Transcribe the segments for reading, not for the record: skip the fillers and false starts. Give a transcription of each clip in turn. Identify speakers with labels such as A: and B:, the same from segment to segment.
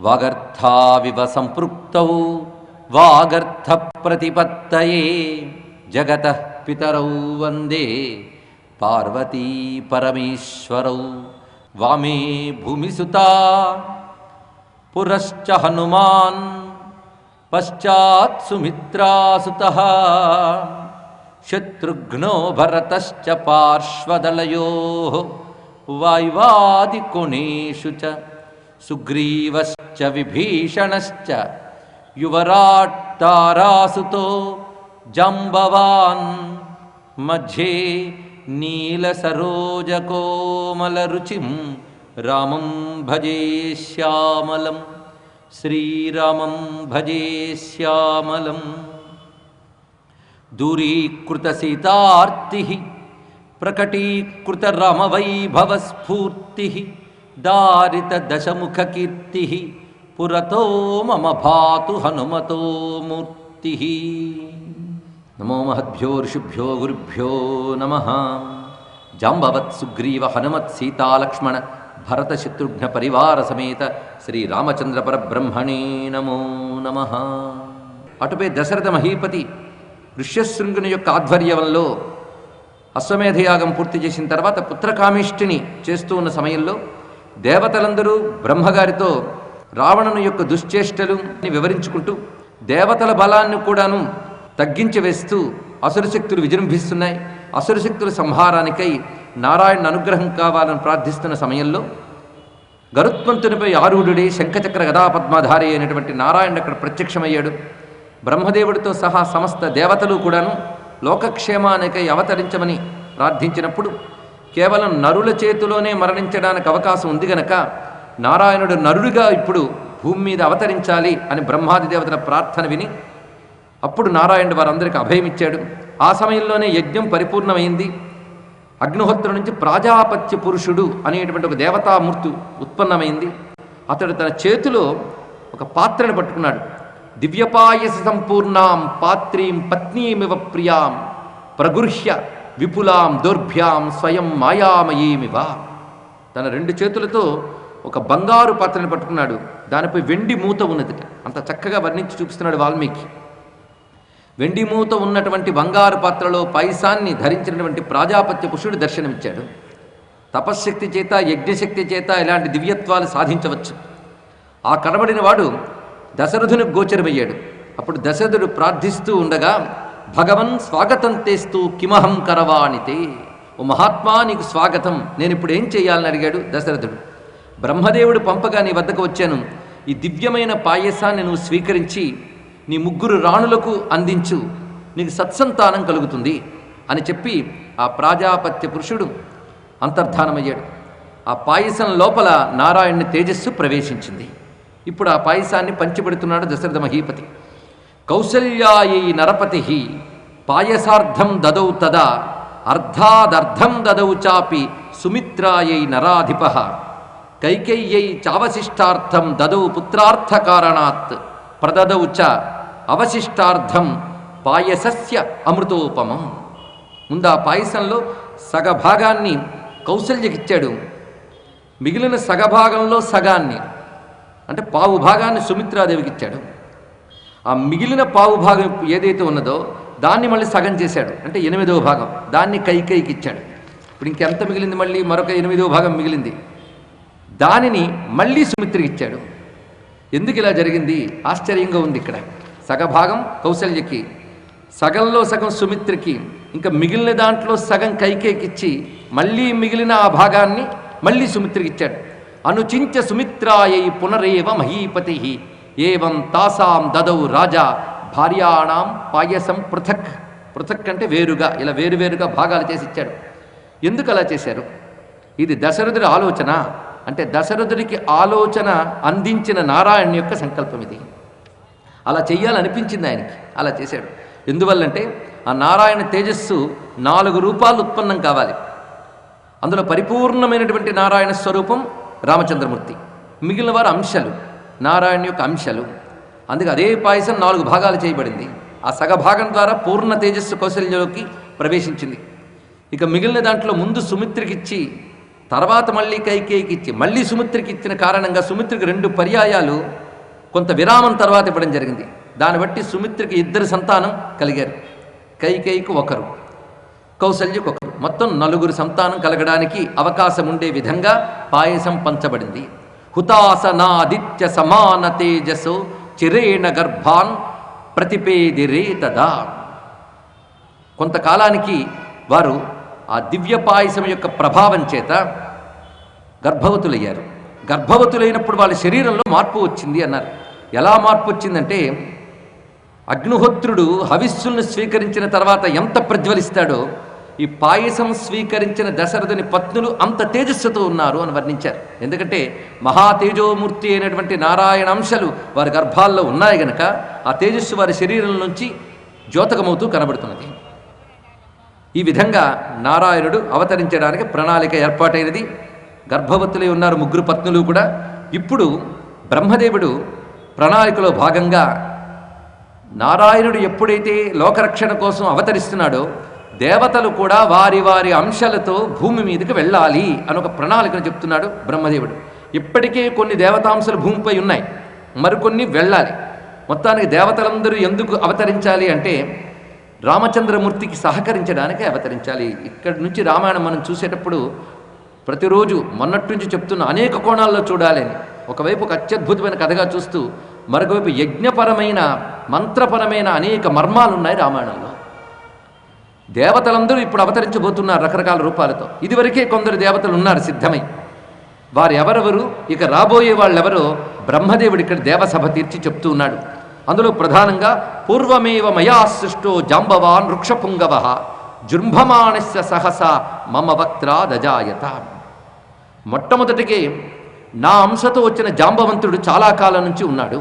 A: వాగర్థావివ సంపృక్తౌ వాగర్థ ప్రతిపత్తయే జగతః పితరౌ వందే పార్వతీ పరమేశ్వరౌ. వామే భూమిసుతా పురశ్చ హనుమాన్ పశ్చాత్ సుమిత్రాసుతః శత్రుఘ్నో భరతశ్చ పార్శ్వదళయోః వాయువాదికోణేషు చ సుగ్రీవశ్చ విభీషణశ్చ యువరాట్ తారాసుతో జాంబవాన్ మధ్యే నీలసరోజకోమలరుచిం రామం భజే శ్యామలం. శ్రీరామం భజే శ్యామలం. దూరీకృతసీతార్తిః ప్రకటీకృతరామవైభవస్ఫూర్తిః దారితదశముఖకీర్తిః పురతో మమ భాతు హనుమతో మూర్తిః. నమో మహద్భ్యో ఋషిభ్యో గురుభ్యో నమః. జాంబవత్ సుగ్రీవ హనుమత్ సీతాలక్ష్మణ భరత శత్రుఘ్న పరివార సమేత శ్రీరామచంద్ర పరబ్రహ్మణే నమో నమః. అటుపై దశరథ మహీపతి ఋష్యశృంగుని యొక్క ఆధ్వర్యంలో అశ్వమేధయాగం పూర్తి చేసిన తర్వాత పుత్రకామిష్టిని చేస్తూ ఉన్న సమయంలో దేవతలందరూ బ్రహ్మగారితో రావణుని యొక్క దుశ్చేష్టలు వివరించుకుంటూ దేవతల బలాన్ని కూడాను తగ్గించి వేస్తూ అసురశక్తులు విజృంభిస్తున్నాయి, అసురశక్తుల సంహారానికై నారాయణ అనుగ్రహం కావాలని ప్రార్థిస్తున్న సమయంలో గరుత్మంతునిపై ఆరూఢుడే శంఖచక్ర గదాపద్మధారి అయినటువంటి నారాయణుడు అక్కడ ప్రత్యక్షమయ్యాడు. బ్రహ్మదేవుడితో సహా సమస్త దేవతలు కూడాను లోకక్షేమానికై అవతరించమని ప్రార్థించినప్పుడు కేవలం నరుల చేతిలోనే మరణించడానికి అవకాశం ఉంది గనక నారాయణుడు నరుడిగా ఇప్పుడు భూమి మీద అవతరించాలి అని బ్రహ్మాది దేవతల ప్రార్థన విని అప్పుడు నారాయణుడు వారందరికీ అభయమిచ్చాడు. ఆ సమయంలోనే యజ్ఞం పరిపూర్ణమైంది. అగ్నిహోత్రం నుంచి ప్రాజాపత్య పురుషుడు అనేటువంటి ఒక దేవతామూర్తి ఉత్పన్నమైంది. అతడు తన చేతిలో ఒక పాత్రను పట్టుకున్నాడు. దివ్యపాయస సంపూర్ణాం పాత్రీం పత్నీమివ ప్రియాం ప్రగృహ్య విపులాం దౌర్భ్యాం స్వయం మాయామయీమివ. తన రెండు చేతులతో ఒక బంగారు పాత్రను పట్టుకున్నాడు. దానిపై వెండి మూత ఉన్నది. అంత చక్కగా వర్ణించి చూపిస్తున్నాడు వాల్మీకి. వెండి మూత ఉన్నటువంటి బంగారు పాత్రలో పాయసాన్ని ధరించినటువంటి ప్రాజాపత్య పురుషుడు దర్శనమిచ్చాడు. తపశ్శక్తి చేత యజ్ఞశక్తి చేత ఇలాంటి దివ్యత్వాలు సాధించవచ్చు. ఆ కనబడిన వాడు దశరథునికి గోచరమయ్యాడు. అప్పుడు దశరథుడు ప్రార్థిస్తూ ఉండగా భగవన్ స్వాగతం తెస్తూ కిమహం కరవాణితే, ఓ మహాత్మా నీకు స్వాగతం, నేను ఇప్పుడు ఏం చేయాలని అడిగాడు దశరథుడు. బ్రహ్మదేవుడు పంపగా నీ వద్దకు వచ్చాను. ఈ దివ్యమైన పాయసాన్ని నువ్వు స్వీకరించి నీ ముగ్గురు రాణులకు అందించు, నీకు సత్సంతానం కలుగుతుంది అని చెప్పి ఆ ప్రాజాపత్య పురుషుడు అంతర్ధానమయ్యాడు. ఆ పాయసం లోపల నారాయణుని తేజస్సు ప్రవేశించింది. ఇప్పుడు ఆ పాయసాన్ని పంచిపెడుతున్నాడు దశరథ మహీపతి. కౌసల్యాయై నరపతి పాయసార్థం దదౌ తదా అర్ధాదర్ధం దదౌ చాపి సుమిత్రాయై నరాధిప కైకేయ్యై చావశిష్టార్థం దదౌ పుత్రార్థకారణాత్ ప్రదదౌ చ అవశిష్టార్థం పాయసస్య అమృతోపమం. ముందు ఆ పాయసంలో సగభాగాన్ని కౌసల్యకిచ్చాడు. మిగిలిన సగభాగంలో సగాన్ని అంటే పావు భాగాన్ని సుమిత్రాదేవికి ఇచ్చాడు. ఆ మిగిలిన పావు భాగం ఏదైతే ఉన్నదో దాన్ని మళ్ళీ సగం చేశాడు. అంటే 8వ భాగం దాన్ని కైకేయికి ఇచ్చాడు. ఇప్పుడు ఇంకెంత మిగిలింది? మళ్ళీ మరొక 8వ భాగం మిగిలింది. దానిని మళ్ళీ సుమిత్రకి ఇచ్చాడు. ఎందుకు ఇలా జరిగింది? ఆశ్చర్యంగా ఉంది. ఇక్కడ సగభాగం కౌసల్యకి, సగంలో సగం సుమిత్రకి, ఇంకా మిగిలిన దాంట్లో సగం కైకేయికి ఇచ్చి మళ్ళీ మిగిలిన ఆ భాగాన్ని మళ్ళీ సుమిత్రకి ఇచ్చాడు. అనుచించ సుమిత్రాయై పునరేవ మహీపతి ఏవం తాసాం దదౌ రాజా భార్యాణం పాయసం పృథక్. పృథక్ అంటే వేరుగా, ఇలా వేరువేరుగా భాగాలు చేసి ఇచ్చాడు. ఎందుకు అలా చేశారు? ఇది దశరథుడి ఆలోచన. అంటే దశరథుడికి ఆలోచన అందించిన నారాయణ యొక్క సంకల్పం ఇది. అలా చెయ్యాలనిపించింది ఆయనకి, అలా చేశాడు. ఎందువల్లంటే ఆ నారాయణ తేజస్సు 4 రూపాలు ఉత్పన్నం కావాలి. అందులో పరిపూర్ణమైనటువంటి నారాయణ స్వరూపం రామచంద్రమూర్తి, మిగిలిన వారు అంశాలు, నారాయణ యొక్క అంశాలు. అందుకే అదే పాయసం 4 భాగాలు చేయబడింది. ఆ సగభాగం ద్వారా పూర్ణ తేజస్సు కౌశల్యలోకి ప్రవేశించింది. ఇక మిగిలిన దాంట్లో ముందు సుమిత్రకిచ్చి తర్వాత మళ్ళీ కైకేయికి ఇచ్చి మళ్ళీ సుమిత్రకి ఇచ్చిన కారణంగా సుమిత్రకి 2 పర్యాయాలు కొంత విరామం తర్వాత ఇవ్వడం జరిగింది. దాన్ని బట్టి సుమిత్రకి 2 సంతానం కలిగారు. కైకేయికి 1, కౌసల్యకు 1, మొత్తం 4 సంతానం కలగడానికి అవకాశం ఉండే విధంగా పాయసం పంచబడింది. హుతాసనాదిత్య సమాన తేజసో చిరేణ గర్భాన్ ప్రతిపేదిరే తదా. కొంతకాలానికి వారు ఆ దివ్య పాయసం యొక్క ప్రభావం చేత గర్భవతులయ్యారు. గర్భవతులైనప్పుడు వాళ్ళ శరీరంలో మార్పు వచ్చింది అన్నారు. ఎలా మార్పు వచ్చిందంటే, అగ్నిహోత్రుడు హవిస్సులను స్వీకరించిన తర్వాత ఎంత ప్రజ్వలిస్తాడో ఈ పాయసం స్వీకరించిన దశరథుని పత్నులు అంత తేజస్సుతో ఉన్నారు అని వర్ణించారు. ఎందుకంటే మహాతేజోమూర్తి అయినటువంటి నారాయణ అంశాలు వారి గర్భాల్లో ఉన్నాయి గనక ఆ తేజస్సు వారి శరీరం నుంచి ద్యోతకమవుతూ కనబడుతున్నది. ఈ విధంగా నారాయణుడు అవతరించడానికి ప్రణాళిక ఏర్పాటైనది. గర్భవతులై ఉన్నారు 3 పత్నులు కూడా. ఇప్పుడు బ్రహ్మదేవుడు ప్రణాళికలో భాగంగా నారాయణుడు ఎప్పుడైతే లోకరక్షణ కోసం అవతరిస్తున్నాడో దేవతలు కూడా వారి వారి అంశాలతో భూమి మీదకి వెళ్ళాలి అని ఒక ప్రణాళికను చెప్తున్నాడు బ్రహ్మదేవుడు. ఇప్పటికే కొన్ని దేవతాంశాలు భూమిపై ఉన్నాయి, మరికొన్ని వెళ్ళాలి. మొత్తానికి దేవతలందరూ ఎందుకు అవతరించాలి అంటే రామచంద్రమూర్తికి సహకరించడానికి అవతరించాలి. ఇక్కడి నుంచి రామాయణం మనం చూసేటప్పుడు ప్రతిరోజు మొన్నటి నుంచి చెప్తున్న అనేక కోణాల్లో చూడాలి అని. ఒకవైపు ఒక అత్యద్భుతమైన కథగా చూస్తూ మరొకవైపు యజ్ఞపరమైన మంత్రపరమైన అనేక మర్మాలు ఉన్నాయి రామాయణంలో. దేవతలందరూ ఇప్పుడు అవతరించబోతున్నారు రకరకాల రూపాలతో. ఇదివరకే కొందరు దేవతలు ఉన్నారు సిద్ధమై. వారు ఎవరెవరు, ఇక రాబోయే వాళ్ళెవరో బ్రహ్మదేవుడు ఇక్కడ దేవసభ తీర్చి చెప్తూ ఉన్నాడు. అందులో ప్రధానంగా పూర్వమేవ మయా సృష్టో జాంబవాన్ వృక్షపుంగవ జృంభమాణస్య సహసా మమ వక్త్రాదజాయత. మొట్టమొదటికి నా అంశతో వచ్చిన జాంబవంతుడు చాలా కాలం నుంచి ఉన్నాడు.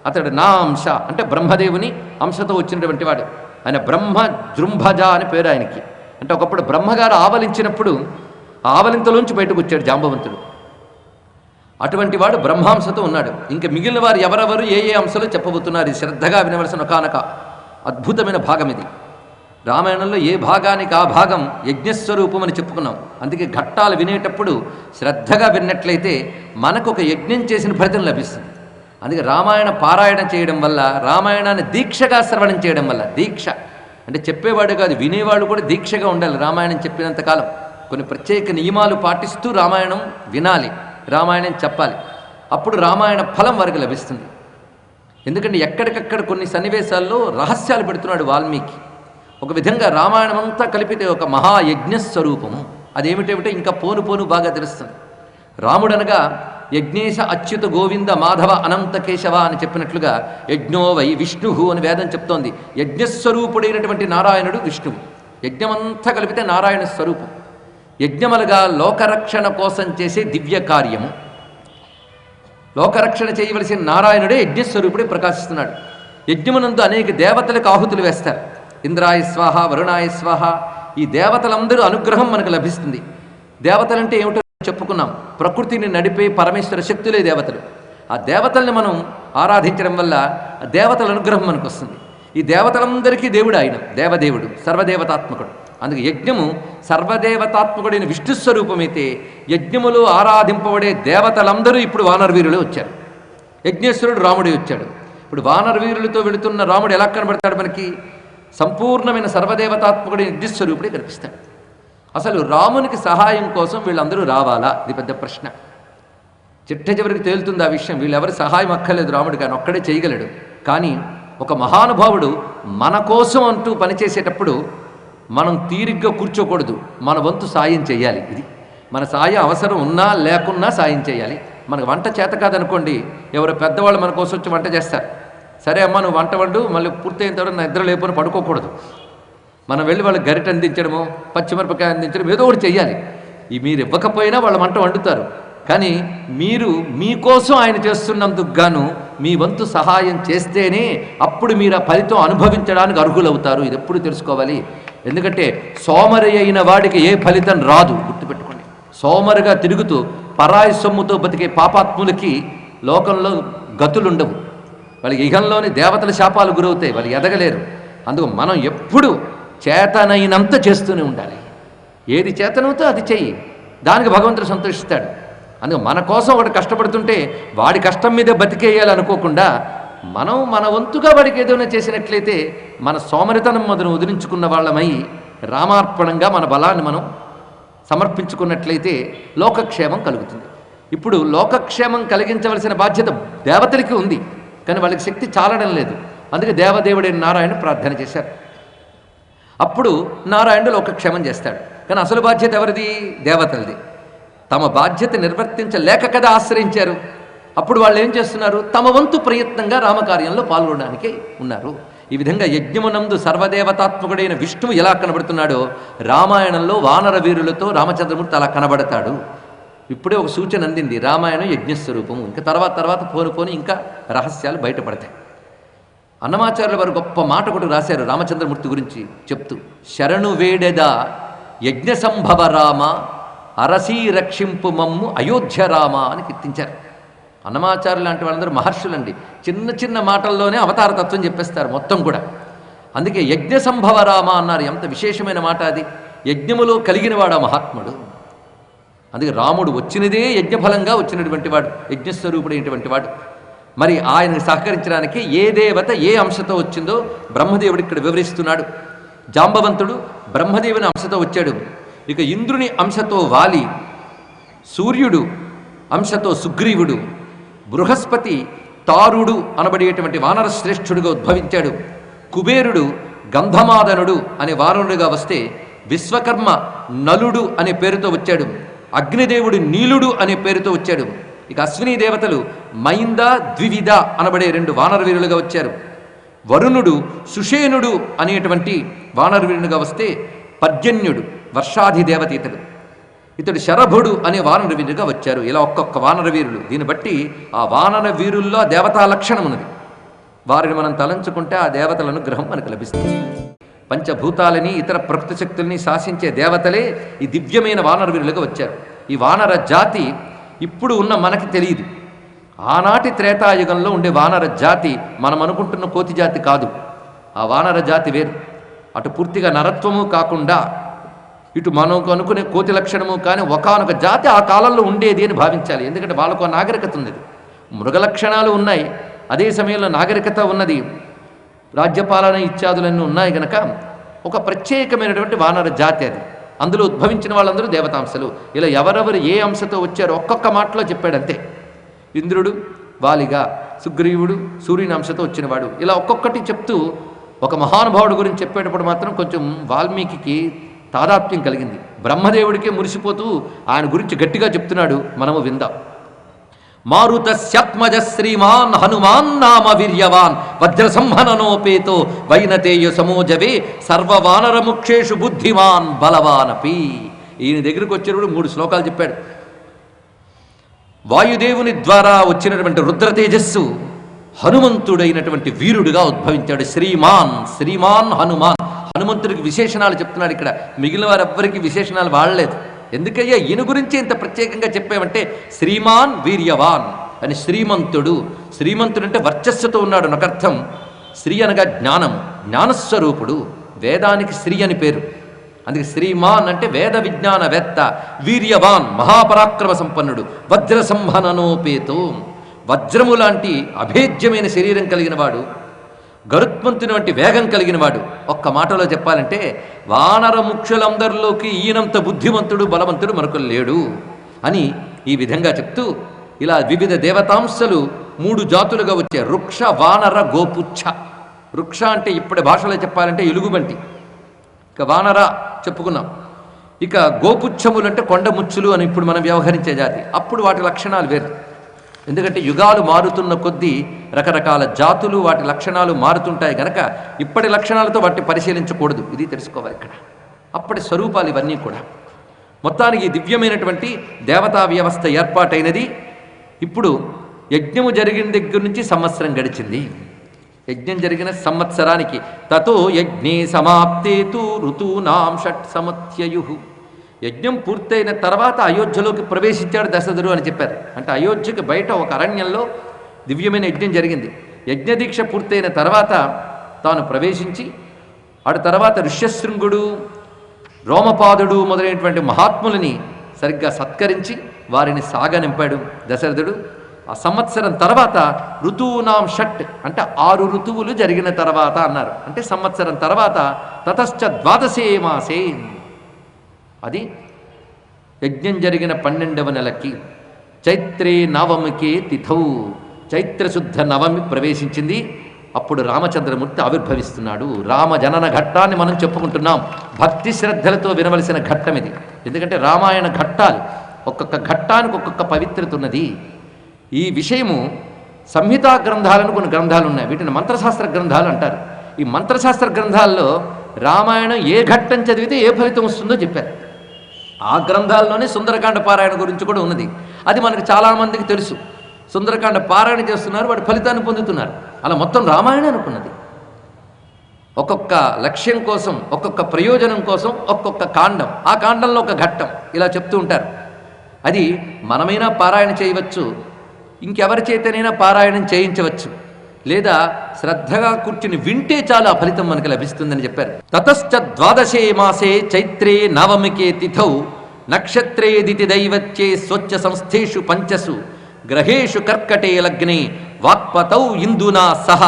A: అతడు నా అంశ అంటే బ్రహ్మదేవుని అంశతో వచ్చినటువంటి వాడు. ఆయన బ్రహ్మ జృంభజ అని పేరు ఆయనకి. అంటే ఒకప్పుడు బ్రహ్మగారు ఆవలించినప్పుడు ఆవలింతలోంచి బయటకు వచ్చాడు జాంబవంతుడు. అటువంటి వాడు బ్రహ్మాంశతో ఉన్నాడు. ఇంకా మిగిలిన వారు ఎవరెవరు ఏ అంశాలు చెప్పబోతున్నారు. ఇది శ్రద్ధగా వినవలసిన ఒకానొక అద్భుతమైన భాగం ఇది. రామాయణంలో ఏ భాగానికి ఆ భాగం యజ్ఞస్వరూపం అని చెప్పుకున్నాం. అందుకే ఘట్టాలు వినేటప్పుడు శ్రద్ధగా విన్నట్లయితే మనకు ఒక యజ్ఞం చేసిన ఫలితం లభిస్తుంది. అందుకే రామాయణ పారాయణం చేయడం వల్ల, రామాయణాన్ని దీక్షగా శ్రవణం చేయడం వల్ల, దీక్ష అంటే చెప్పేవాడు కాదు వినేవాడు కూడా దీక్షగా ఉండాలి. రామాయణం చెప్పినంతకాలం కొన్ని ప్రత్యేక నియమాలు పాటిస్తూ రామాయణం వినాలి, రామాయణం చెప్పాలి. అప్పుడు రామాయణ ఫలం వారికి లభిస్తుంది. ఎందుకంటే ఎక్కడికక్కడ కొన్ని సన్నివేశాల్లో రహస్యాలు పెడుతున్నాడు వాల్మీకి. ఒక విధంగా రామాయణం అంతా కలిపితే ఒక మహాయజ్ఞస్వరూపము. అదేమిటేమిటో ఇంకా పోను పోను బాగా తెలుస్తుంది. రాముడనగా యజ్ఞేశ అచ్యుత గోవింద మాధవ అనంత కేశవ అని చెప్పినట్లుగా యజ్ఞో వై విష్ణు అని వేదం చెప్తోంది. యజ్ఞస్వరూపుడైనటువంటి నారాయణుడు విష్ణువు. యజ్ఞమంతా కలిపితే నారాయణ స్వరూపం. యజ్ఞములుగా లోకరక్షణ కోసం చేసే దివ్య కార్యము. లోకరక్షణ చేయవలసిన నారాయణుడే యజ్ఞస్వరూపుడే ప్రకాశిస్తున్నాడు. యజ్ఞమునందు అనేక దేవతలకు ఆహుతులు వేస్తారు. ఇంద్రాయ స్వాహ, వరుణాయ స్వాహ. ఈ దేవతలందరూ అనుగ్రహం మనకు లభిస్తుంది. దేవతలంటే ఏమిటో చెప్పుకున్నాం. ప్రకృతిని నడిపే పరమేశ్వర శక్తులే దేవతలు. ఆ దేవతల్ని మనం ఆరాధించడం వల్ల ఆ దేవతల అనుగ్రహం మనకు వస్తుంది. ఈ దేవతలందరికీ దేవుడు ఆయన దేవదేవుడు, సర్వదేవతాత్మకుడు. అందుకే యజ్ఞము సర్వదేవతాత్మకుడైన విష్ణుస్వరూపమైతే యజ్ఞములో ఆరాధింపబడే దేవతలందరూ ఇప్పుడు వానరవీరులే వచ్చారు. యజ్ఞేశ్వరుడు రాముడే వచ్చాడు. ఇప్పుడు వానరవీరులతో వెళుతున్న రాముడు ఎలా కనబడతాడు మనకి? సంపూర్ణమైన సర్వదేవతాత్మకుడైన యజ్ఞస్వరూపుడే కనిపిస్తాడు. అసలు రామునికి సహాయం కోసం వీళ్ళందరూ రావాలా? ఇది పెద్ద ప్రశ్న. చిట్ట చివరికి తేలుతుంది ఆ విషయం. వీళ్ళెవరి సహాయం అక్కర్లేదు, రాముడు కానీ ఒక్కడే చేయగలడు. కానీ ఒక మహానుభావుడు మన కోసం అంటూ పనిచేసేటప్పుడు మనం తీరిగ్గా కూర్చోకూడదు, మన వంతు సాయం చేయాలి. ఇది మన సాయం అవసరం ఉన్నా లేకున్నా సాయం చేయాలి. మనకు వంట చేత కాదనుకోండి, ఎవరో పెద్దవాళ్ళు మన కోసం వచ్చి వంట చేస్తారు. సరే అమ్మ నువ్వు వంట వండు, మళ్ళీ పూర్తయిన తర్వాత నా నిద్ర లేకపోయినా పడుకోకూడదు. మనం వెళ్ళి వాళ్ళకి గరిట అందించడము, పచ్చిమిరపకాయ అందించడం ఏదో ఒకటి చెయ్యాలి. ఈ మీరు ఇవ్వకపోయినా వాళ్ళు వంట వండుతారు. కానీ మీరు మీకోసం ఆయన చేస్తున్నందుకు గాను మీ వంతు సహాయం చేస్తేనే అప్పుడు మీరు ఆ ఫలితం అనుభవించడానికి అర్హులవుతారు. ఇది ఎప్పుడు తెలుసుకోవాలి. ఎందుకంటే సోమరి అయిన వాడికి ఏ ఫలితం రాదు, గుర్తుపెట్టుకోండి. సోమరిగా తిరుగుతూ పరాయి సొమ్ముతో బతికే పాపాత్ములకి లోకంలో గతులుండవు. వాళ్ళకి ఇహంలోని దేవతల శాపాలు గురవుతాయి, వాళ్ళు ఎదగలేరు. అందుకు మనం ఎప్పుడు చేతనైనంత చేస్తూనే ఉండాలి. ఏది చేతనవుతో అది చెయ్యి. దానికి భగవంతుడు సంతోషిస్తాడు. అందుకే మన కోసం ఒకటి కష్టపడుతుంటే వాడి కష్టం మీదే బతికేయాలనుకోకుండా మనం మన వంతుగా వాడికి ఏదైనా చేసినట్లయితే మన సోమరితనం మొదలు వదిలించుకున్న వాళ్ళమై రామార్పణంగా మన బలాన్ని మనం సమర్పించుకున్నట్లయితే లోకక్షేమం కలుగుతుంది. ఇప్పుడు లోకక్షేమం కలిగించవలసిన బాధ్యత దేవతలకి ఉంది, కానీ వాళ్ళకి శక్తి చాలడం లేదు. అందుకే దేవదేవుడైన నారాయణ ప్రార్థన చేశారు. అప్పుడు నారాయణుడు లోకక్షేమం చేస్తాడు. కానీ అసలు బాధ్యత ఎవరిది? దేవతలది. తమ బాధ్యత నిర్వర్తించలేక కదా ఆశ్రయించారు. అప్పుడు వాళ్ళు ఏం చేస్తున్నారు? తమ వంతు ప్రయత్నంగా రామకార్యంలో పాల్గొనడానికి ఉన్నారు. ఈ విధంగా యజ్ఞమునందు సర్వదేవతాత్మకుడైన విష్ణువు ఎలా కనబడుతున్నాడో రామాయణంలో వానర వీరులతో రామచంద్రమూర్తి అలా కనబడతాడు. ఇప్పుడే ఒక సూచన అందింది, రామాయణం యజ్ఞస్వరూపము. ఇంకా తర్వాత పోను ఇంకా రహస్యాలు బయటపడతాయి. అన్నమాచార్యుల వారు గొప్ప మాట ఒకటి రాశారు రామచంద్రమూర్తి గురించి చెప్తూ, శరణు వేడెద యజ్ఞ సంభవ రామ అరసీ రక్షింపు మమ్ము అయోధ్య రామ అని కీర్తించారు. అన్నమాచార్యులు లాంటి వాళ్ళందరూ మహర్షులండి. చిన్న చిన్న మాటల్లోనే అవతారతత్వం చెప్పేస్తారు మొత్తం కూడా. అందుకే యజ్ఞ సంభవ రామ అన్నారు. ఎంత విశేషమైన మాట అది. యజ్ఞములో కలిగినవాడు ఆ మహాత్ముడు. అందుకే రాముడు వచ్చినదే యజ్ఞఫలంగా వచ్చినటువంటి వాడు, యజ్ఞస్వరూపుడైనటువంటి వాడు. మరి ఆయనకు సహకరించడానికి ఏ దేవత ఏ అంశతో వచ్చిందో బ్రహ్మదేవుడు ఇక్కడ వివరిస్తున్నాడు. జాంబవంతుడు బ్రహ్మదేవుని అంశతో వచ్చాడు. ఇక ఇంద్రుని అంశతో వాలి, సూర్యుడు అంశతో సుగ్రీవుడు, బృహస్పతి తారుడు అనబడేటువంటి వానర శ్రేష్ఠుడిగా ఉద్భవించాడు. కుబేరుడు గంధమాదనుడు అనే వానరుడిగా వస్తే విశ్వకర్మ నలుడు అనే పేరుతో వచ్చాడు. అగ్నిదేవుడు నీలుడు అనే పేరుతో వచ్చాడు. ఇక అశ్విని దేవతలు మైంద ద్వివిధ అనబడే 2 వానర వీరులుగా వచ్చారు. వరుణుడు సుషేనుడు అనేటువంటి వానర వీరునిగా వస్తే పర్జన్యుడు వర్షాధిదేవత ఇతడు శరభుడు అనే వానర వీరుగా వచ్చారు. ఇలా ఒక్కొక్క వానర వీరులు. దీన్ని బట్టి ఆ వానర వీరుల్లో దేవతా లక్షణం ఉన్నది. వారిని మనం తలంచుకుంటే ఆ దేవతల అనుగ్రహం మనకు లభిస్తుంది. పంచభూతాలని ఇతర ప్రకృతి శక్తుల్ని శాసించే దేవతలే ఈ దివ్యమైన వానర వీరులుగా వచ్చారు. ఈ వానర జాతి ఇప్పుడు ఉన్న మనకి తెలియదు. ఆనాటి త్రేతాయుగంలో ఉండే వానర జాతి మనం అనుకుంటున్న కోతి జాతి కాదు. ఆ వానర జాతి వేరు. అటు పూర్తిగా నరత్వము కాకుండా ఇటు మనకు అనుకునే కోతి లక్షణము కానీ ఒకానొక జాతి ఆ కాలంలో ఉండేది అని భావించాలి. ఎందుకంటే వాళ్ళకు నాగరికత ఉంది, మృగ లక్షణాలు ఉన్నాయి, అదే సమయంలో నాగరికత ఉన్నది, రాజ్యపాలన ఇత్యాదులన్నీ ఉన్నాయి గనక ఒక ప్రత్యేకమైనటువంటి వానర జాతి అది. అందులో ఉద్భవించిన వాళ్ళందరూ దేవతాంశలు. ఇలా ఎవరెవరు ఏ అంశతో వచ్చారో ఒక్కొక్క మాటలో చెప్పాడంతే. ఇంద్రుడు వాలిగా, సుగ్రీవుడు సూర్యుని అంశతో వచ్చినవాడు. ఇలా ఒక్కొక్కటి చెప్తూ ఒక మహానుభావుడు గురించి చెప్పేటప్పుడు మాత్రం కొంచెం వాల్మీకి తాదాత్మ్యం కలిగింది. బ్రహ్మదేవుడికే మురిసిపోతూ ఆయన గురించి గట్టిగా చెప్తున్నాడు, మనము విందాం. మారుతస్యాత్మజ శ్రీమాన్ హనుమాన్ నామ వీర్యవాన్ వజ్రసంహననోపేతో వైనతేయ సమోజవే సర్వవానర ముక్షేషు బుద్ధిమాన్ బలవానపి. ఈయన దగ్గరికి వచ్చేటప్పుడు 3 శ్లోకాలు చెప్పాడు. వాయుదేవుని ద్వారా వచ్చినటువంటి రుద్ర తేజస్సు హనుమంతుడైనటువంటి వీరుడుగా ఉద్భవించాడు. శ్రీమాన్ హనుమాన్. హనుమంతుడికి విశేషణాలు చెప్తున్నాడు ఇక్కడ. మిగిలిన వారెవ్వరికి విశేషణాలు వాడలేదు. ఎందుకయ్యా ఈయన గురించి ఇంత ప్రత్యేకంగా చెప్పామంటే శ్రీమాన్ వీర్యవాన్ అని. శ్రీమంతుడు అంటే వర్చస్సుతో ఉన్నాడు అనర్థం. శ్రీ అనగా జ్ఞానం, జ్ఞానస్వరూపుడు. వేదానికి శ్రీ అని పేరు. అందుకే శ్రీమాన్ అంటే వేద విజ్ఞానవేత్త. వీర్యవాన్ మహాపరాక్రమ సంపన్నుడు. వజ్ర సంహననోపేతో వజ్రము లాంటి అభేద్యమైన శరీరం కలిగిన వాడు. గరుత్మంతుని వంటి వేగం కలిగిన వాడు. ఒక్క మాటలో చెప్పాలంటే వానర ముఖ్యులందరిలోకి ఈయనంత బుద్ధిమంతుడు బలవంతుడు మరొక లేడు అని ఈ విధంగా చెప్తూ ఇలా వివిధ దేవతాంశలు 3 జాతులుగా వచ్చే వృక్ష వానర గోపుచ్చ. వృక్ష అంటే ఇప్పటి భాషలో చెప్పాలంటే ఎలుగుబంటి. ఇక వానర చెప్పుకున్నాం. ఇక గోపుచ్చములు అంటే కొండముచ్చులు అని ఇప్పుడు మనం వ్యవహరించే జాతి. అప్పుడు వాటి లక్షణాలు వేరు. ఎందుకంటే యుగాలు మారుతున్న కొద్దీ రకరకాల జాతులు వాటి లక్షణాలు మారుతుంటాయి గనక ఇప్పటి లక్షణాలతో వాటిని పరిశీలించకూడదు. ఇది తెలుసుకోవాలి ఇక్కడ. అప్పటి స్వరూపాలు ఇవన్నీ కూడా. మొత్తానికి దివ్యమైనటువంటి దేవతా వ్యవస్థ ఏర్పాటైనది. ఇప్పుడు యజ్ఞము జరిగిన దగ్గర నుంచి సంవత్సరం గడిచింది. యజ్ఞం జరిగిన సంవత్సరానికి తతో యజ్ఞే సమాప్తేతు ఋతూనాం షట్ సమత్యయు. యజ్ఞం పూర్తయిన తర్వాత అయోధ్యలోకి ప్రవేశించాడు దశరథుడు అని చెప్పారు. అంటే అయోధ్యకి బయట ఒక అరణ్యంలో దివ్యమైన యజ్ఞం జరిగింది. యజ్ఞదీక్ష పూర్తయిన తర్వాత తాను ప్రవేశించి ఆ తర్వాత ఋష్యశృంగుడు, రోమపాదుడు మొదలైనటువంటి మహాత్ములని సరిగ్గా సత్కరించి వారిని సాగనింపాడు దశరథుడు. ఆ సంవత్సరం తర్వాత ఋతువునాం షట్ అంటే 6 ఋతువులు జరిగిన తర్వాత అన్నారు. అంటే సంవత్సరం తర్వాత తతశ్చ ద్వాదశే మాసే, అది యజ్ఞం జరిగిన 12వ నెలకి చైత్రే నవమికే తిథౌ, చైత్రశుద్ధ నవమి ప్రవేశించింది. అప్పుడు రామచంద్రమూర్తి ఆవిర్భవిస్తున్నాడు. రామ జనన ఘట్టాన్ని మనం చెప్పుకుంటున్నాం. భక్తి శ్రద్ధలతో వినవలసిన ఘట్టం ఇది. ఎందుకంటే రామాయణ ఘట్టాలు ఒక్కొక్క ఘట్టానికి ఒక్కొక్క పవిత్రత ఉన్నది. ఈ విషయము సంహితా గ్రంథాలను కొన్ని గ్రంథాలు ఉన్నాయి, వీటిని మంత్రశాస్త్ర గ్రంథాలు అంటారు. ఈ మంత్రశాస్త్ర గ్రంథాల్లో రామాయణం ఏ ఘట్టం చదివితే ఏ ఫలితం వస్తుందో చెప్పారు. ఆ గ్రంథాల్లోనే సుందరకాండ పారాయణ గురించి కూడా ఉన్నది. అది మనకు చాలామందికి తెలుసు. సుందరకాండ పారాయణ చేస్తున్నారు, వాటి ఫలితాన్ని పొందుతున్నారు. అలా మొత్తం రామాయణం అనుకున్నది. ఒక్కొక్క లక్ష్యం కోసం, ఒక్కొక్క ప్రయోజనం కోసం ఒక్కొక్క కాండం, ఆ కాండంలో ఒక ఘట్టం ఇలా చెప్తూ ఉంటారు. అది మనమైనా పారాయణ చేయవచ్చు, ఇంకెవరి చేతనైనా పారాయణం చేయించవచ్చు, లేదా శ్రద్ధగా కూర్చుని వింటే చాలు ఆ ఫలితం మనకు లభిస్తుందని చెప్పారు. తతశ్చ ద్వాదశే మాసే చైత్రే నవమికే తిథౌ నక్షత్రే దితి దైవత్యే స్వచ్ఛ సంస్థేషు పంచసు గ్రహేషు కర్కటే లగ్నే వాక్పతౌ ఇందునా సహ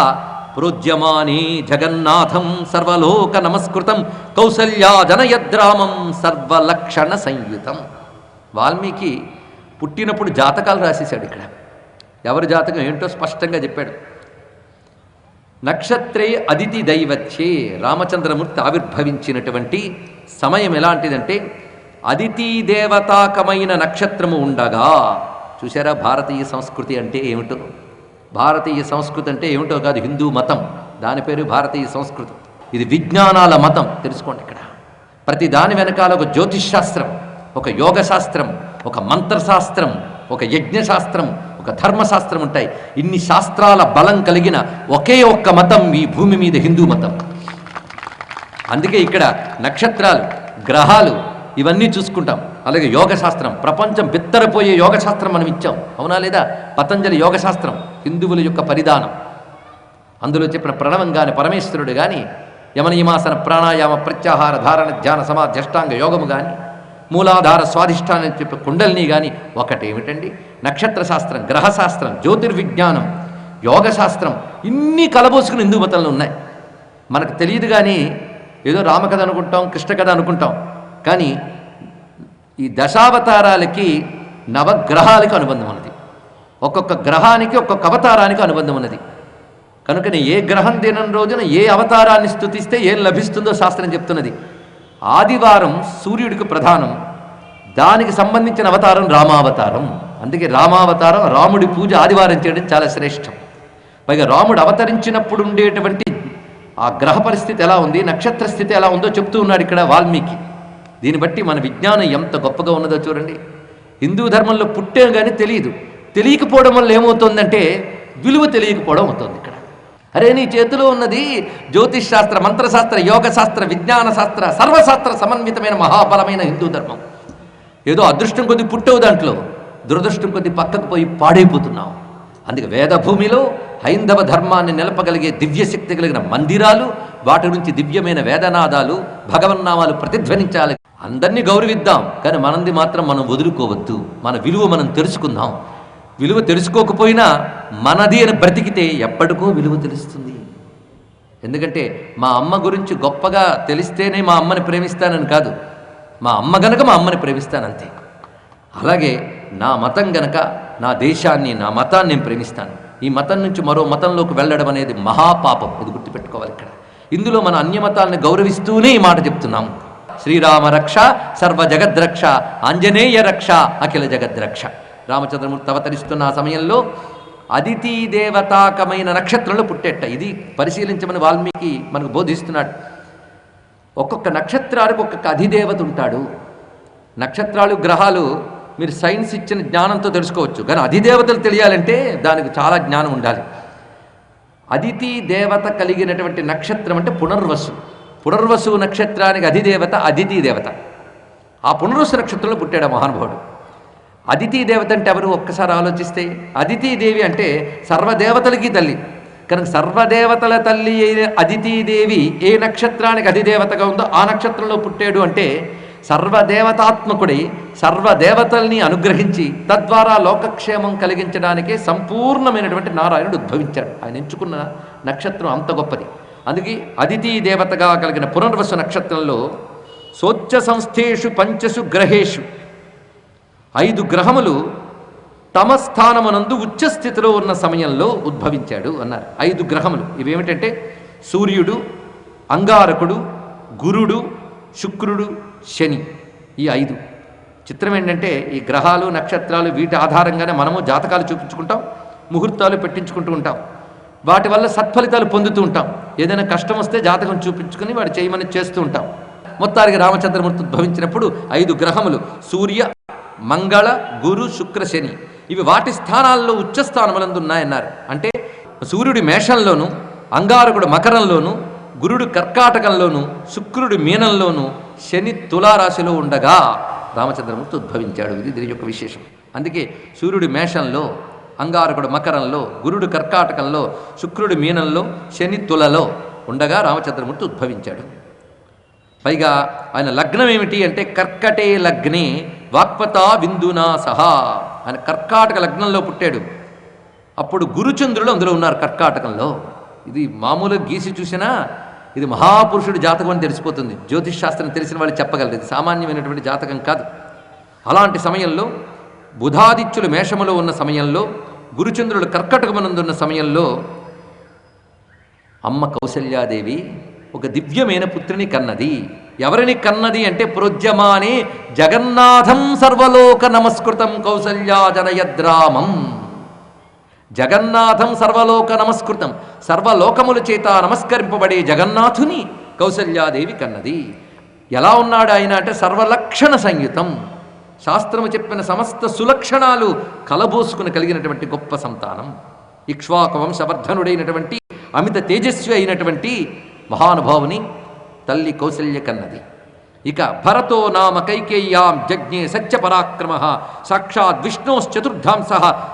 A: ప్రోజ్యమానే జగన్నాథం సర్వలోక నమస్కృతం కౌసల్యా జనయద్రామం సర్వలక్షణ సంయుతం. వాల్మీకి పుట్టినప్పుడు జాతకాలు రాసేశాడు. ఇక్కడ ఎవరి జాతకం ఏంటో స్పష్టంగా చెప్పాడు. నక్షత్రే అదితి దైవత్యే, రామచంద్రమూర్తి ఆవిర్భవించినటువంటి సమయం ఎలాంటిదంటే అదితి దేవతాకమైన నక్షత్రము ఉండగా. చూసారా భారతీయ సంస్కృతి అంటే ఏమిటో? భారతీయ సంస్కృతి అంటే ఏమిటో కాదు, హిందూ మతం, దాని పేరు భారతీయ సంస్కృతి. ఇది విజ్ఞానాల మతం, తెలుసుకోండి. ఇక్కడ ప్రతి దాని వెనకాల ఒక జ్యోతిష్ శాస్త్రం, ఒక యోగ శాస్త్రం, ఒక మంత్రశాస్త్రం, ఒక యజ్ఞశాస్త్రం, ఒక ధర్మశాస్త్రం ఉంటాయి. ఇన్ని శాస్త్రాల బలం కలిగిన ఒకే ఒక్క మతం ఈ భూమి మీద హిందూ మతం. అందుకే ఇక్కడ నక్షత్రాలు, గ్రహాలు ఇవన్నీ చూసుకుంటాం. అలాగే యోగశాస్త్రం, ప్రపంచం బిత్తరపోయే యోగశాస్త్రం మనం ఇచ్చాం, అవునా లేదా? పతంజలి యోగశాస్త్రం హిందువుల యొక్క పరిధానం. అందులో చెప్పిన ప్రణవం కానీ, పరమేశ్వరుడు కానీ, యమనియమాసన ప్రాణాయామ ప్రత్యాహార ధారణ ధ్యాన సమాధి అష్టాంగ యోగము కానీ, మూలాధార స్వాధిష్టానం చెప్పే కుండలిని కానీ ఒకటేమిటండి? నక్షత్ర శాస్త్రం, గ్రహశాస్త్రం, జ్యోతిర్విజ్ఞానం, యోగశాస్త్రం ఇన్ని కలబోసుకుని హిందూ మతంలో ఉన్నాయి. మనకు తెలియదు కానీ ఏదో రామకథ అనుకుంటాం, కృష్ణ కథ అనుకుంటాం. కానీ ఈ దశావతారాలకి నవగ్రహాలకి అనుబంధం ఉన్నది. ఒక్కొక్క గ్రహానికి ఒక్కొక్క అవతారానికి అనుబంధం ఉన్నది. కనుకనే ఏ గ్రహం దినం రోజున ఏ అవతారాన్ని స్తుతిస్తే ఏం లభిస్తుందో శాస్త్రం చెప్తున్నది. ఆదివారం సూర్యుడికి ప్రధానం, దానికి సంబంధించిన అవతారం రామావతారం. అందుకే రామావతారం, రాముడి పూజ ఆదివారం చేయడం చాలా శ్రేష్టం. పైగా రాముడు అవతరించినప్పుడు ఉండేటువంటి ఆ గ్రహ పరిస్థితి ఎలా ఉంది, నక్షత్ర స్థితి ఎలా ఉందో చెప్తూ ఉన్నాడు ఇక్కడ వాల్మీకి. దీన్ని బట్టి మన విజ్ఞానం ఎంత గొప్పగా ఉన్నదో చూడండి. హిందూ ధర్మంలో పుట్టాం కానీ తెలియదు. తెలియకపోవడం వల్ల ఏమవుతుందంటే విలువ తెలియకపోవడం అవుతుంది. ఇక్కడ అరే నీ చేతిలో ఉన్నది జ్యోతిష్ శాస్త్ర, మంత్రశాస్త్ర, యోగశాస్త్ర, విజ్ఞాన శాస్త్ర, సర్వశాస్త్ర సమన్వితమైన మహాబలమైన హిందూ ధర్మం. ఏదో అదృష్టం కొద్ది పుట్టవు దాంట్లో, దురదృష్టం కొద్ది పక్కకు పోయి పాడైపోతున్నావు. అందుకే వేదభూమిలో హైందవ ధర్మాన్ని నిలపగలిగే దివ్యశక్తి కలిగిన మందిరాలు, వాటి నుంచి దివ్యమైన వేదనాదాలు, భగవన్నామాలు ప్రతిధ్వనించాలి. అందరినీ గౌరవిద్దాం, కానీ మనది మాత్రం మనం వదులుకోవద్దు. మన విలువ మనం తెలుసుకుందాం. విలువ తెలుసుకోకపోయినా మనది అని బ్రతికితే ఎప్పటికో విలువ తెలుస్తుంది. ఎందుకంటే మా అమ్మ గురించి గొప్పగా తెలిస్తేనే మా అమ్మని ప్రేమిస్తానని కాదు, మా అమ్మ గనక మా అమ్మని ప్రేమిస్తానంతే. అలాగే నా మతం గనక నా దేశాన్ని, నా మతాన్ని నేను ప్రేమిస్తాను. ఈ మతం నుంచి మరో మతంలోకి వెళ్ళడం అనేది మహాపాపం, ఇది గుర్తుపెట్టుకోవాలి. ఇక్కడ ఇందులో మన అన్యమతాలను గౌరవిస్తూనే ఈ మాట చెప్తున్నాం. శ్రీరామ రక్ష సర్వ జగద్రక్ష, ఆంజనేయ రక్ష అఖిల జగద్రక్ష. రామచంద్రమూర్తి అవతరిస్తున్న ఆ సమయంలో అదితి దేవతాకమైన నక్షత్రంలో పుట్టేట. ఇది పరిశీలించమని వాల్మీకి మనకు బోధిస్తున్నాడు. ఒక్కొక్క నక్షత్రానికి ఒక్కొక్క అధిదేవత ఉంటాడు. నక్షత్రాలు, గ్రహాలు మీరు సైన్స్ ఇచ్చిన జ్ఞానంతో తెలుసుకోవచ్చు, కానీ అధిదేవతలు తెలియాలంటే దానికి చాలా జ్ఞానం ఉండాలి. అదితి దేవత కలిగినటువంటి నక్షత్రం అంటే పునర్వసు. పునర్వసు నక్షత్రానికి అధిదేవత అదితి దేవత. ఆ పునర్వసు నక్షత్రంలో పుట్టాడు మహానుభావుడు. అదితి దేవత అంటే ఎవరు ఒక్కసారి ఆలోచిస్తే, అదితీదేవి అంటే సర్వదేవతలకి తల్లి. కనుక సర్వదేవతల తల్లి అయిన అదితీదేవి ఏ నక్షత్రానికి అధిదేవతగా ఉందో ఆ నక్షత్రంలో పుట్టాడు అంటే సర్వదేవతాత్మకుడై సర్వదేవతల్ని అనుగ్రహించి తద్వారా లోకక్షేమం కలిగించడానికే సంపూర్ణమైనటువంటి నారాయణుడు ఉద్భవించాడు. ఆయన ఎంచుకున్న నక్షత్రం అంత గొప్పది. అందుకే అదితి దేవతగా కలిగిన పునర్వసు నక్షత్రంలో సోచ్చ సంస్థేషు పంచసు గ్రహేషు 5 గ్రహములు తమ స్థానమునందు ఉచ్చస్థితిలో ఉన్న సమయంలో ఉద్భవించాడు అన్నారు. 5 గ్రహములు ఇవేమిటంటే సూర్యుడు, అంగారకుడు, గురుడు, శుక్రుడు, శని. ఈ 5 చిత్రం ఏంటంటే ఈ గ్రహాలు నక్షత్రాలు వీటి ఆధారంగానే మనము జాతకాలు చూపించుకుంటాం, ముహూర్తాలు పెట్టించుకుంటూ ఉంటాం. వాటి వల్ల సత్ఫలితాలు పొందుతూ ఉంటాం. ఏదైనా కష్టం వస్తే జాతకం చూపించుకుని వాడు చేయమని చేస్తూ ఉంటాం. మొత్తానికి రామచంద్రమూర్తి ఉద్భవించినప్పుడు 5 గ్రహములు సూర్య, మంగళ, గురు, శుక్ర, శని ఇవి వాటి స్థానాల్లో ఉచ్చస్థానములందు ఉన్నాయన్నారు. అంటే సూర్యుడి మేషంలోను, అంగారకుడు మకరంలోను, గురుడు కర్కాటకంలోను, శుక్రుడు మీనంలోను, శని తులారాశిలో ఉండగా రామచంద్రమూర్తి ఉద్భవించాడు. ఇది దీని యొక్క విశేషం. అందుకే సూర్యుడి మేషంలో, అంగారకుడు మకరంలో, గురుడు కర్కాటకంలో, శుక్రుడు మీనంలో, శని తులలో ఉండగా రామచంద్రమూర్తి ఉద్భవించాడు. పైగా ఆయన లగ్నం ఏమిటి అంటే కర్కటే లగ్నే వాక్పతా విందునా సహా. ఆయన కర్కాటక లగ్నంలో పుట్టాడు. అప్పుడు గురుచంద్రులు అందులో ఉన్నారు కర్కాటకంలో. ఇది మామూలుగా గీసి చూసినా ఇది మహాపురుషుడి జాతకం అని తెలిసిపోతుంది. జ్యోతిష్ శాస్త్రం తెలిసిన వాళ్ళు చెప్పగలరు. ఇది సామాన్యమైనటువంటి జాతకం కాదు. అలాంటి సమయంలో బుధాదిత్యులు మేషములో ఉన్న సమయంలో, గురుచంద్రులు కర్కటకమునందున్న సమయంలో అమ్మ కౌసల్యాదేవి ఒక దివ్యమైన పుత్రిని కన్నది. ఎవరిని కన్నది అంటే ప్రోజ్యమానే జగన్నాథం సర్వలోక నమస్కృతం కౌసల్యా జనయద్రామం. జగన్నాథం సర్వలోక నమస్కృతం, సర్వలోకముల చేత నమస్కరింపబడే జగన్నాథుని కౌసల్యాదేవి కన్నది. ఎలా ఉన్నాడు ఆయన అంటే సర్వలక్షణ సంయుతం, శాస్త్రము చెప్పిన సమస్త సులక్షణాలు కలబోసుకుని కలిగినటువంటి గొప్ప సంతానం. ఇక్ష్వాకు వంశవర్ధనుడైనటువంటి అమిత తేజస్వి అయినటువంటి మహానుభావుని తల్లి కౌసల్య కన్నది. ఇక భరతో నామ కైకేయ్యాం జజ్ఞే సత్యపరాక్రమ సాక్షాత్ విష్ణోశ్చతుర్ధాంస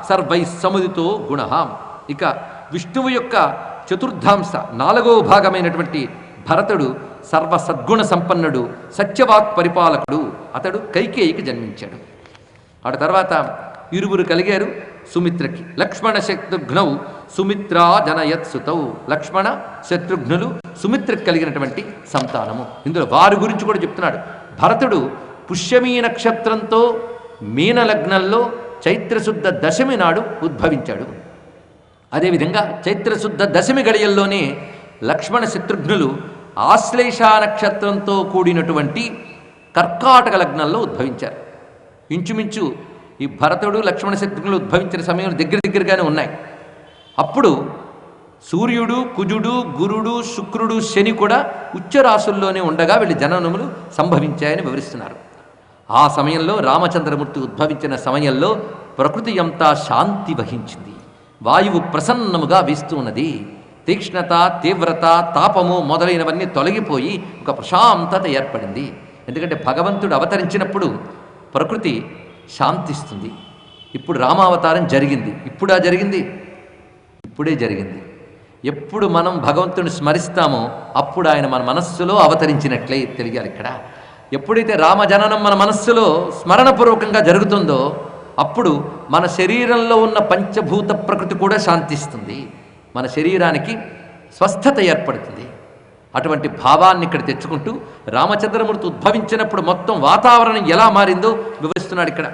A: సర్వై సముదితో గుణ. ఇక విష్ణువు యొక్క చతుర్ధాంస 4వ భాగమైనటువంటి భరతుడు సర్వసద్గుణ సంపన్నుడు, సత్యవాక్ పరిపాలకుడు. అతడు కైకేయికి జన్మించాడు. ఆ తర్వాత ఇరువురు కలిగారు సుమిత్రకి. లక్ష్మణ శత్రుఘ్నౌ సుమిత్రా జనయత్సుతౌ. లక్ష్మణ శత్రుఘ్నులు సుమిత్రకి కలిగినటువంటి సంతానము. ఇందులో వారి గురించి కూడా చెప్తున్నాడు. భరతుడు పుష్యమీ నక్షత్రంతో మీన లగ్నంలో చైత్రశుద్ధ దశమి నాడు ఉద్భవించాడు. అదేవిధంగా చైత్రశుద్ధ దశమి గడియల్లోనే లక్ష్మణ శత్రుఘ్నులు ఆశ్లేష నక్షత్రంతో కూడినటువంటి కర్కాటక లగ్నంలో ఉద్భవించారు. ఇంచుమించు ఈ భరతుడు లక్ష్మణ శత్రుఘ్నులు ఉద్భవించిన సమయం దగ్గరగానే ఉన్నాయి. అప్పుడు సూర్యుడు, కుజుడు, గురుడు, శుక్రుడు, శని కూడా ఉచ్చరాశుల్లోనే ఉండగా వీళ్ళ జననములు సంభవించాయని వివరిస్తున్నారు. ఆ సమయంలో రామచంద్రమూర్తి ఉద్భవించిన సమయంలో ప్రకృతి అంతా శాంతి వహించింది. వాయువు ప్రసన్నముగా వీస్తూ ఉన్నది. తీక్ష్ణత, తీవ్రత, తాపము మొదలైనవన్నీ తొలగిపోయి ఒక ప్రశాంతత ఏర్పడింది. ఎందుకంటే భగవంతుడు అవతరించినప్పుడు ప్రకృతి శాంతిస్తుంది. ఇప్పుడు రామావతారం జరిగింది. ఇప్పుడా జరిగింది? ఇప్పుడే జరిగింది. ఎప్పుడు మనం భగవంతుని స్మరిస్తామో అప్పుడు ఆయన మన మనస్సులో అవతరించినట్లే తెలియాలి. ఇక్కడ ఎప్పుడైతే రామజననం మన మనస్సులో స్మరణపూర్వకంగా జరుగుతుందో అప్పుడు మన శరీరంలో ఉన్న పంచభూత ప్రకృతి కూడా శాంతిస్తుంది. మన శరీరానికి స్వస్థత ఏర్పడుతుంది. అటువంటి భావాన్ని ఇక్కడ తెచ్చుకుంటూ రామచంద్రమూర్తి ఉద్భవించినప్పుడు మొత్తం వాతావరణం ఎలా మారిందో వివరిస్తున్నాడు ఇక్కడ.